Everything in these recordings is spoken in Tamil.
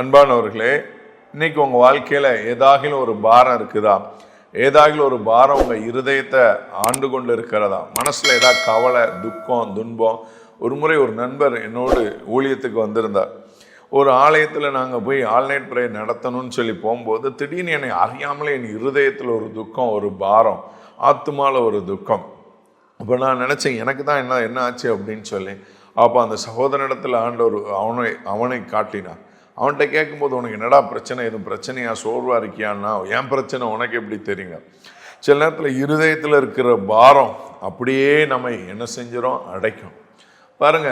அன்பானவர்களே, இன்னைக்கு உங்கள் வாழ்க்கையில் ஏதாகிலும் ஒரு பாரம் இருக்குதா? ஏதாகிலும் ஒரு பாரம் உங்கள் இருதயத்தை ஆண்டு கொண்டு இருக்கிறதா? மனசில் ஏதாவது கவலை, துக்கம், துன்பம்? ஒரு முறை ஒரு நண்பர் என்னோடு ஊழியத்துக்கு வந்திருந்தார். ஒரு ஆலயத்தில் நாங்கள் போய் ஆல்நைட் ப்ரேயர் நடத்தணும்னு சொல்லி போகும்போது திடீர்னு என்னை அறியாமலே என் இருதயத்தில் ஒரு துக்கம், ஒரு பாரம், ஆத்துமாவில் ஒரு துக்கம். அப்போ நான் நினச்சேன், எனக்கு தான் என்ன ஆச்சு அப்படின்னு சொல்லி. அப்போ அந்த சகோதரனிடத்தில் ஆண்டவர் அவனை காட்டினார். அவன்கிட்ட கேட்கும்போது, உனக்கு என்னடா பிரச்சனை, எதுவும் பிரச்சனையா, சோர்வாக இருக்கியான்னா, என் பிரச்சனை உனக்கு எப்படி தெரியுங்க? சில நேரத்தில் இருதயத்தில் இருக்கிற பாரம் அப்படியே நம்மை என்ன செஞ்சிடும், அடைக்கும். பாருங்க,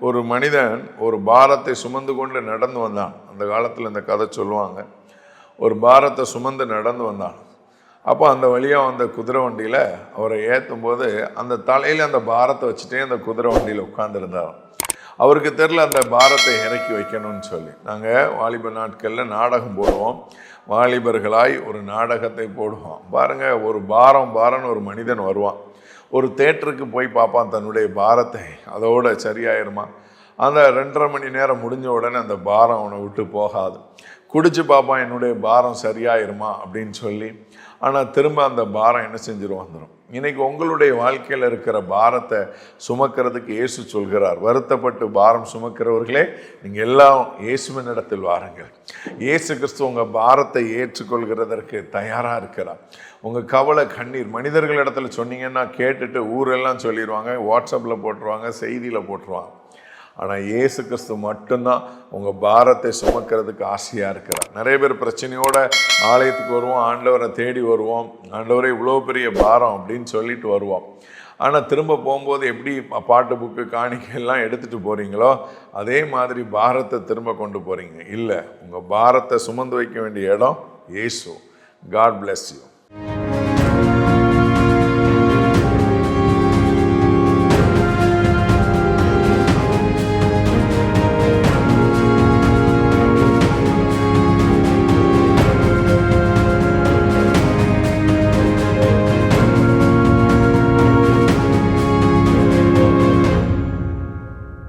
ஒரு மனிதன் ஒரு பாரத்தை சுமந்து கொண்டு நடந்து வந்தான். அந்த காலத்தில் இந்த கதை சொல்லுவாங்க. ஒரு பாரத்தை சுமந்து நடந்து வந்தான். அப்போ அந்த வழியாக வந்த குதிரை வண்டியில் அவரை ஏற்றும் போது அந்த தலையில் அந்த பாரத்தை வச்சுட்டே அந்த குதிரை வண்டியில் உட்கார்ந்துருந்தார். அவருக்கு தெரில அந்த பாரத்தை இறக்கி வைக்கணும்னு சொல்லி. நாங்கள் வாலிப நாட்களில் நாடகம் போடுவோம். வாலிபர்களாய் ஒரு நாடகத்தை போடுவோம். பாருங்கள், ஒரு பாரம்னு ஒரு மனிதன் வருவான். ஒரு தேட்டருக்கு போய் பார்ப்பான் தன்னுடைய பாரத்தை. அதோட சரியாயிருமா? அந்த 2.5 மணி நேரம் முடிஞ்ச உடனே அந்த பாரம் அவனை விட்டு போகாது. குடிச்சு பார்ப்பான், என்னுடைய பாரம் சரியாயிருமா அப்படின்னு சொல்லி. ஆனால் திரும்ப அந்த பாரம் என்ன செஞ்சிடும், வந்துடும். இன்னைக்கு உங்களுடைய வாழ்க்கையில் இருக்கிற பாரத்தை சுமக்கிறதுக்கு இயேசு சொல்கிறார், வருத்தப்பட்டு பாரம் சுமக்கிறவர்களே, நீங்கள் எல்லாம் இயேசுவின் இடத்தில் வாருங்கள். இயேசு கிறிஸ்து உங்கள் பாரத்தை ஏற்றுக்கொள்கிறதற்கு தயாராக இருக்கிறார். உங்கள் கவலை, கண்ணீர் மனிதர்கள் இடத்துல சொன்னீங்கன்னா கேட்டுட்டு ஊரெல்லாம் சொல்லிடுவாங்க, வாட்ஸ்அப்பில் போட்டுருவாங்க, செய்தியில் போட்டுருவாங்க. ஆனால் இயேசு கிறிஸ்து மட்டும்தான் உங்கள் பாரத்தை சுமக்கிறதுக்கு ஆசையாக இருக்கிறார். நிறைய பேர் பிரச்சனையோட ஆலயத்துக்கு வருவோம், ஆண்டவரை தேடி வருவோம், ஆண்டவரை இவ்வளோ பெரிய பாரம் அப்படின்னு சொல்லிட்டு வருவோம். ஆனால் திரும்ப போகும்போது எப்படி பாட்டு, புக்கு, காணிக்கையெல்லாம் எடுத்துகிட்டு போகிறீங்களோ அதே மாதிரி பாரத்தை திரும்ப கொண்டு போகிறீங்க. இல்லை, உங்கள் பாரத்தை சுமந்து வைக்க வேண்டிய இடம் இயேசு. God bless you.